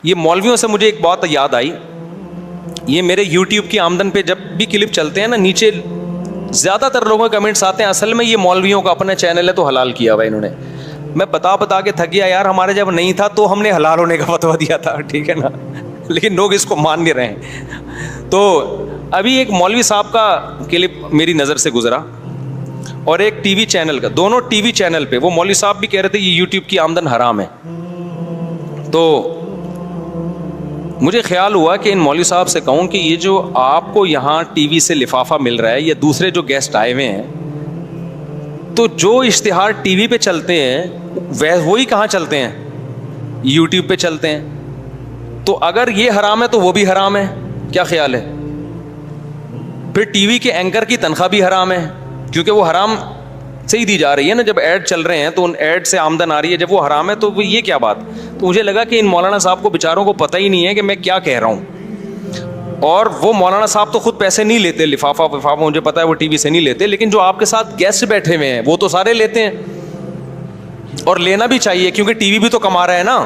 ये मौलवियों से मुझे एक बात याद आई। ये मेरे YouTube की आमदन पे जब भी क्लिप चलते हैं ना, नीचे ज़्यादातर लोगों के कमेंट्स आते हैं, असल में ये मौलवियों का अपना चैनल है तो हलाल किया हुआ इन्होंने। मैं बता के थक गया यार, हमारे जब नहीं था तो हमने हलाल होने का फतवा दिया था, ठीक है ना, लेकिन लोग इसको मान नहीं रहे हैं। तो अभी एक मौलवी साहब का क्लिप मेरी नज़र से गुजरा और एक टीवी चैनल का, दोनों टीवी चैनल पे वो मौलवी साहब भी कह रहे थे ये यूट्यूब की आमदन हराम है। तो मुझे ख्याल हुआ कि इन मौलवी साहब से कहूँ कि ये जो आपको यहाँ टीवी से लिफाफा मिल रहा है, या दूसरे जो गेस्ट आए हुए हैं, तो जो इश्तिहार टीवी पे चलते हैं वही कहाँ चलते हैं? यूट्यूब पे चलते हैं। तो अगर ये हराम है तो वो भी हराम है, क्या ख्याल है? फिर टीवी के एंकर की तनख्वाह भी हराम है, क्योंकि वो हराम से ही दी जा रही है ना। जब ऐड चल रहे हैं तो उन ऐड से आमदन आ रही है, जब वो हराम है तो ये क्या बात? तो मुझे लगा कि इन मौलाना साहब को बेचारों को पता ही नहीं है कि मैं क्या कह रहा हूँ। और वो मौलाना साहब तो खुद पैसे नहीं लेते, लिफाफा मुझे पता है वो टीवी से नहीं लेते, लेकिन जो आपके साथ गेस्ट बैठे हुए हैं वो तो सारे लेते हैं। और लेना भी चाहिए, क्योंकि टीवी भी तो कमा रहा है ना,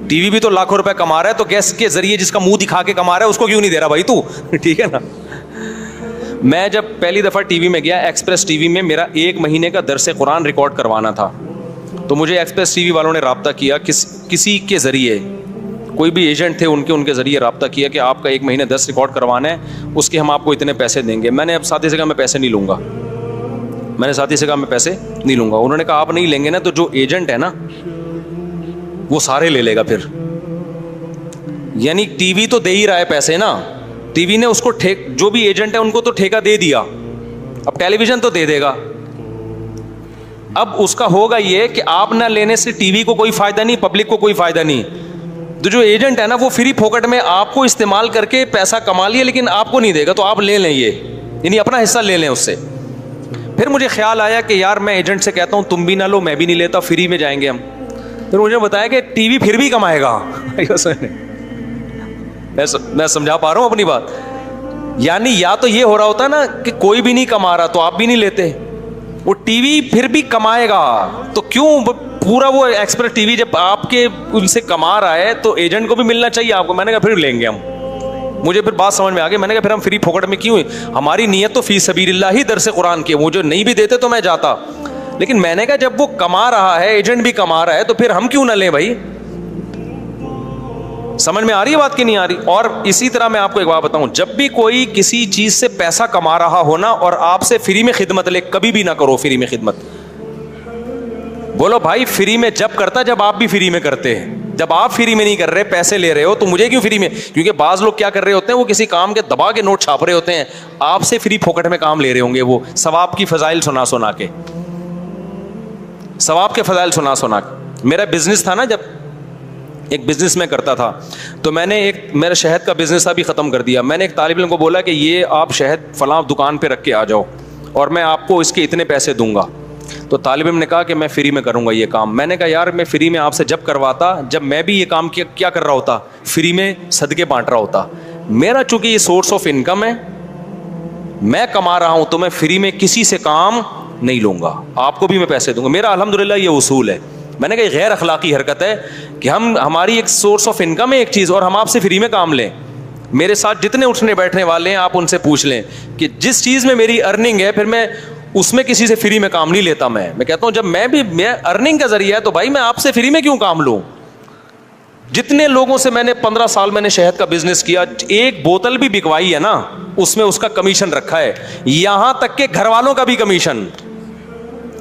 टीवी भी तो लाखों रुपए कमा रहा है। तो गेस्ट के जरिए जिसका मुंह दिखा के कमा रहा है उसको क्यों नहीं दे रहा भाई तू? ठीक है ना। मैं जब पहली दफ़ा टीवी में गया, एक्सप्रेस टीवी में मेरा 1 महीने का दरस कुरान रिकॉर्ड करवाना था। तो मुझे एक्सप्रेस टीवी वालों ने रब्ता किया, किसी के ज़रिए, कोई भी एजेंट थे उनके ज़रिए रब्ता किया कि आपका 1 महीने 10 रिकॉर्ड करवाना है, उसके हम आपको इतने पैसे देंगे। मैंने अब साथी से कहा मैं पैसे नहीं लूँगा, उन्होंने कहा आप नहीं लेंगे ना तो जो एजेंट है ना वो सारे ले लेगा। फिर यानी टीवी तो दे ही रहा है पैसे ना, टीवी ने उसको जो भी एजेंट है उनको तो ठेका दे दिया, अब टेलीविजन तो दे देगा। अब उसका होगा ये कि आप ना लेने से टीवी को कोई फायदा नहीं, पब्लिक को कोई फायदा नहीं। तो जो एजेंट है ना वो फ्री फोकट में आपको इस्तेमाल करके पैसा कमा लिए, लेकिन आपको नहीं देगा, तो आप ले लें ये, यानी अपना हिस्सा ले लें उससे। फिर मुझे ख्याल आया कि यार मैं एजेंट से कहता हूँ तुम भी ना लो मैं भी नहीं लेता, फ्री में जाएंगे हम। फिर मुझे बताया कि टीवी फिर भी कमाएगा। मैं समझा पा रहा हूं अपनी बात? यानी या तो ये हो रहा होता ना कि कोई भी नहीं कमा रहा तो आप भी नहीं लेते, वो टीवी फिर भी कमाएगा, तो क्यों पूरा वो एक्सप्रेस टीवी जब आपके उनसे कमा रहा है तो एजेंट को भी मिलना चाहिए आपको। मैंने कहा फिर लेंगे हम। मुझे फिर बात समझ में आ गई, मैंने कहा फिर हम फ्री फोकट में क्यों? हमारी नीयत तो फी सबीलिल्लाह ही दरस कुरान की, वो जो नहीं भी देते तो मैं जाता, लेकिन मैंने कहा जब वो कमा रहा है, एजेंट भी कमा रहा है, तो फिर हम क्यों ना लें भाई? समझ में आ रही है बात कि नहीं आ रही? और इसी तरह मैं आपको एक बात बताऊं, जब भी कोई किसी चीज से पैसा कमा रहा हो ना और आपसे फ्री में खिदमत ले, कभी भी ना करो फ्री में खिदमत। बोलो भाई फ्री में जब करता जब आप भी फ्री में करते हैं, जब आप फ्री में नहीं कर रहे, पैसे ले रहे हो, तो मुझे क्यों फ्री में? क्योंकि बाज लोग क्या कर रहे होते हैं, वो किसी काम के दबा के नोट छाप रहे होते हैं, आपसे फ्री फोकट में काम ले रहे होंगे, वो सवाब की फजाइल सुना सुना के, सवाब के फजाइल सुना सुना के। मेरा बिजनेस था ना, जब एक बिजनेस में करता था, तो मेरा शहद का बिजनेस अभी ख़त्म कर दिया। मैंने एक तालिब इल्म को बोला कि ये आप शहद फलां दुकान पे रख के आ जाओ और मैं आपको इसके इतने पैसे दूंगा। तो तालिब इल्म ने कहा कि मैं फ्री में करूंगा ये काम। मैंने कहा यार मैं फ्री में आपसे जब करवाता, जब मैं भी ये काम क्या कर रहा होता, फ्री में सदके बांट रहा होता। मेरा चूंकि ये सोर्स ऑफ इनकम है, मैं कमा रहा हूं, तो मैं फ्री में किसी से काम नहीं लूंगा, आपको भी मैं पैसे दूंगा। मेरा अल्हम्दुलिल्लाह ये उसूल है। मैंने कहा गैर अखलाकी हरकत है कि हमारी एक सोर्स ऑफ इनकम है एक चीज़, और हम आपसे फ्री में काम लें। मेरे साथ जितने उठने बैठने वाले हैं आप उनसे पूछ लें कि जिस चीज़ में मेरी अर्निंग है, फिर मैं उसमें किसी से फ्री में काम नहीं लेता। मैं कहता हूँ जब मैं अर्निंग का जरिया है तो भाई मैं आपसे फ्री में क्यों काम लूँ? जितने लोगों से मैंने 15 साल मैंने शहद का बिजनेस किया, एक बोतल भी बिकवाई है ना, उसमें उसका कमीशन रखा है, यहां तक के घर वालों का भी कमीशन।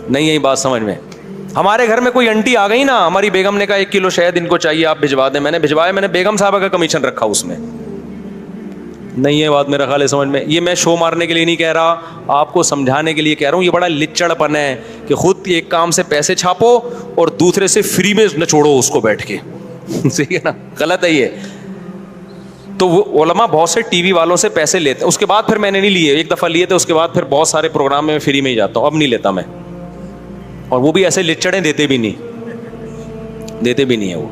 नहीं यही बात समझ में? हमारे घर में कोई आंटी आ गई ना, हमारी बेगम ने कहा 1 किलो शहद इनको चाहिए आप भिजवा दें, मैंने भिजवाया, मैंने बेगम साहबा का कमीशन रखा उसमें। नहीं ये बात मेरा ख्याल है समझ में? ये मैं शो मारने के लिए नहीं कह रहा, आपको समझाने के लिए कह रहा हूँ। ये बड़ा लिच्चड़पन है कि खुद एक काम से पैसे छापो और दूसरे से फ्री में नचोड़ो उसको बैठ के। ठीक है ना? गलत है ये। तो वो उलमा बहुत से टीवी वालों से पैसे लेते हैं, उसके बाद फिर मैंने नहीं लिए, एक दफ़ा लिए थे, उसके बाद फिर बहुत सारे प्रोग्राम में फ्री में ही जाता हूँ, अब नहीं लेता मैं। और वो भी ऐसे लिच्चड़े देते भी नहीं है वो,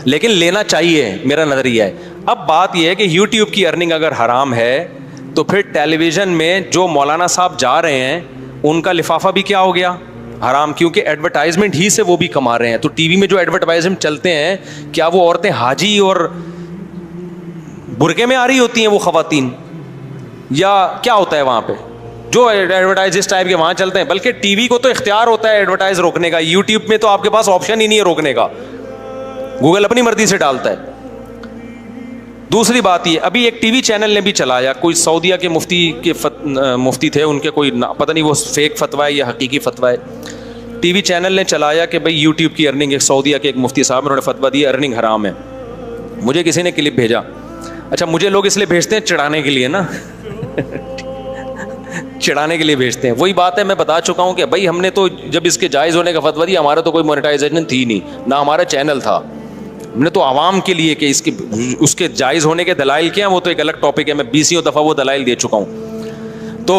लेकिन लेना चाहिए, मेरा नज़रिया है। अब बात यह है कि यूट्यूब की अर्निंग अगर हराम है तो फिर टेलीविज़न में जो मौलाना साहब जा रहे हैं उनका लिफाफा भी क्या हो गया? हराम, क्योंकि एडवर्टाइजमेंट ही से वो भी कमा रहे हैं। तो टीवी में जो एडवर्टाइजमेंट चलते हैं, क्या वो औरतें हाजी और बुरके में आ रही होती हैं वो खवातीन, या क्या होता है वहाँ पे जो एडवर्टाइज इस टाइप के वहाँ चलते हैं? बल्कि टीवी को तो इख्तियार होता है एडवर्टाइज रोकने का, यूट्यूब में तो आपके पास ऑप्शन ही नहीं है रोकने का, गूगल अपनी मर्जी से डालता है। दूसरी बात ये, अभी एक टीवी चैनल ने भी चलाया, कोई सऊदीया के मुफ्ती थे उनके, कोई पता नहीं वो फेक फतवा है या हकीकी फतवा है, टीवी चैनल ने चलाया कि भाई यूट्यूब की अर्निंग, एक सऊदीया के एक मुफ्ती साहब उन्होंने फतवा दिया अर्निंग हराम है। मुझे किसी ने क्लिप भेजा, अच्छा मुझे लोग इसलिए भेजते हैं चिढ़ाने के लिए ना चिढ़ाने के लिए भेजते हैं। वही बात है, मैं बता चुका हूँ कि भाई हमने तो जब इसके जायज़ होने का फतवा दिया, हमारा तो कोई मोनेटाइजेशन थी नहीं, ना हमारा चैनल था, हमने तो आवाम के लिए कि इसके उसके जायज़ होने के दलाइल क्या हैं वो तो एक अलग टॉपिक है, मैं 20 दफ़ा वो दलाइल दे चुका हूँ। तो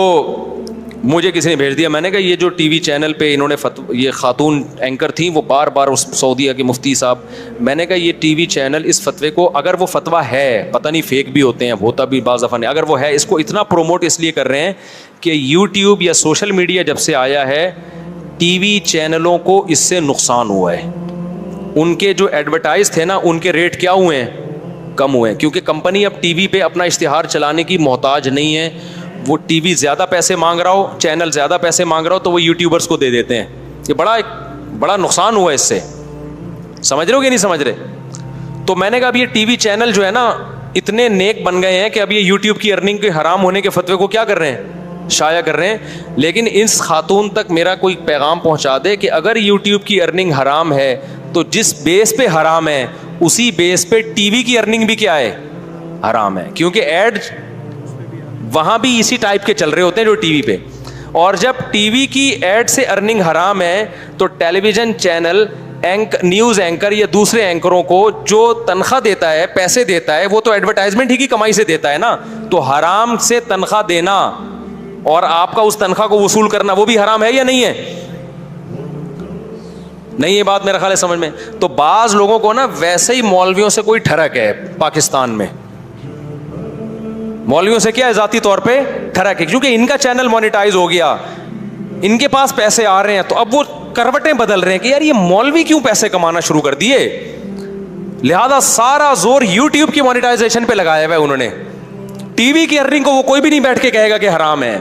मुझे किसी ने भेज दिया, मैंने कहा ये जो टीवी चैनल पे इन्होंने ये खातून एंकर थी वो बार बार उस सऊदीया के मुफ्ती साहब, मैंने कहा ये टीवी चैनल इस फतवे को, अगर वो फतवा है, पता नहीं फेक भी होते हैं, होता भी बाज़ दफ़ा नहीं, अगर वो है, इसको इतना प्रोमोट इसलिए कर रहे हैं कि यूट्यूब या सोशल मीडिया जब से आया है टीवी चैनलों को इससे नुकसान हुआ है। उनके जो एडवर्टाइज थे ना, उनके रेट क्या हुए हैं? कम हुए हैं, क्योंकि कंपनी अब टीवी पे अपना इश्तिहार चलाने की मोहताज नहीं है। वो टीवी ज़्यादा पैसे मांग रहा हो, चैनल ज़्यादा पैसे मांग रहा हो, तो वो यूट्यूबर्स को दे देते हैं। ये बड़ा नुकसान हुआ है इससे, समझ रहे हो कि नहीं समझ रहे? तो मैंने कहा अब ये टीवी चैनल जो है ना इतने नेक बन गए हैं कि अब ये यूट्यूब की अर्निंग के हराम होने के फतवे को क्या कर रहे हैं? शाया कर रहे हैं। लेकिन इस खातून तक मेरा कोई पैगाम पहुंचा दे कि अगर यूट्यूब की अर्निंग हराम है तो जिस बेस पे हराम है उसी बेस पे टीवी की अर्निंग भी क्या है? हराम है, क्योंकि एड वहां भी इसी टाइप के चल रहे होते हैं जो टीवी पे। और जब टीवी की एड से अर्निंग हराम है तो टेलीविजन चैनल न्यूज़ एंकर या दूसरे एंकरों को जो तनख्वाह देता है, पैसे देता है, वो तो एडवर्टाइजमेंट ही की कमाई से देता है ना। तो हराम से तनख्वाह देना और आपका उस तनख्वाह को वसूल करना, वो भी हराम है या नहीं है? नहीं, ये बात मेरा ख्याल है समझ में। तो बाज लोगों को ना वैसे ही मौलवियों से कोई ठरक है पाकिस्तान में, मौलवियों से क्या है, ज़ाती तौर पे ठरक है, क्योंकि इनका चैनल मोनेटाइज हो गया, इनके पास पैसे आ रहे हैं, तो अब वो करवटें बदल रहे हैं कि यार ये मौलवी क्यों पैसे कमाना शुरू कर दिए, लिहाजा सारा जोर यूट्यूब की मोनेटाइजेशन पे लगाया हुआ है उन्होंने। टीवी की अर्निंग को वो कोई भी नहीं बैठ के कहेगा कि हराम है।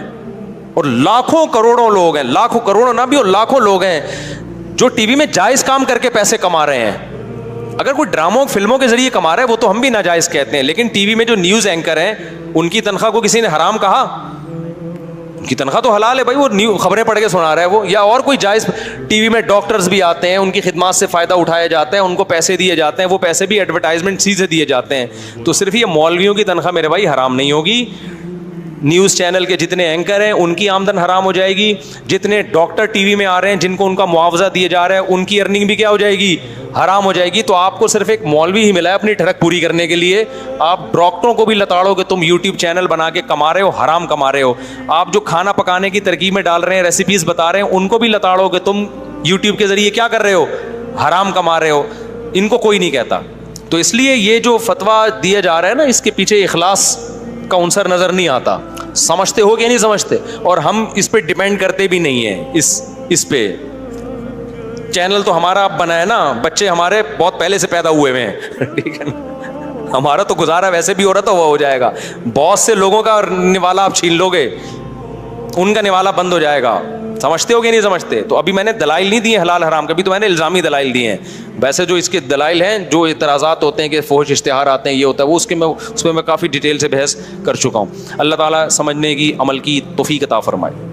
और लाखों करोड़ों लोग हैं, लाखों करोड़ों ना भी, और लाखों लोग हैं जो टीवी में जायज काम करके पैसे कमा रहे हैं। अगर कोई ड्रामों फिल्मों के जरिए कमा रहा है वो तो हम भी नाजायज कहते हैं, लेकिन टीवी में जो न्यूज़ एंकर हैं उनकी तनख्वाह को किसी ने हराम कहा? उनकी तनख्वाह तो हलाल है भाई, वो खबरें पढ़ के सुना रहा है वो, या और कोई जायज़। टीवी में डॉक्टर्स भी आते हैं, उनकी खिदमत से फ़ायदा उठाया जाता है, उनको पैसे दिए जाते हैं, वो पैसे भी एडवर्टाइजमेंट सीधे दिए जाते हैं। तो सिर्फ ये मौलवियों की तनख्वाह मेरे भाई हराम नहीं होगी, न्यूज़ चैनल के जितने एंकर हैं उनकी आमदन हराम हो जाएगी, जितने डॉक्टर टीवी में आ रहे हैं जिनको उनका मुआवजा दिया जा रहा है उनकी अर्निंग भी क्या हो जाएगी? हराम हो जाएगी। तो आपको सिर्फ एक मौलवी ही मिला है अपनी ठरक पूरी करने के लिए। आप डॉक्टरों को भी लताड़ोगे, तुम यूट्यूब चैनल बना के कमा रहे हो, हराम कमा रहे हो। आप जो खाना पकाने की तरकीब में डाल रहे हैं, रेसिपीज़ बता रहे हैं, उनको भी लताड़ोगे, तुम यूट्यूब के ज़रिए क्या कर रहे हो? हराम कमा रहे हो। इनको कोई नहीं कहता। तो इसलिए ये जो फतवा दिया जा रहा है ना, इसके पीछे इखलास का उनसर नज़र नहीं आता। समझते हो कि नहीं समझते? और हम इस पे डिपेंड करते भी नहीं हैं। इस पे चैनल तो हमारा अब बना है ना, बच्चे हमारे बहुत पहले से पैदा हुए हुए हैं ठीक है ना, हमारा तो गुजारा वैसे भी हो रहा था, वो हो जाएगा। बहुत से लोगों का निवाला आप छीन लोगे, उनका निवाला बंद हो जाएगा। समझते हो कि नहीं समझते? तो अभी मैंने दलाइल नहीं दिए हलाल हराम के, भी तो मैंने इल्ज़ामी दलाइल दिए हैं। वैसे जो इसके दलाइल हैं, जो इतराज़ात होते हैं कि फोहश इश्तिहार आते हैं, ये होता है, वो उसमें मैं काफ़ी डिटेल से बहस कर चुका हूँ। अल्लाह ताला समझने की, अमल की तौफीक अता फरमाए।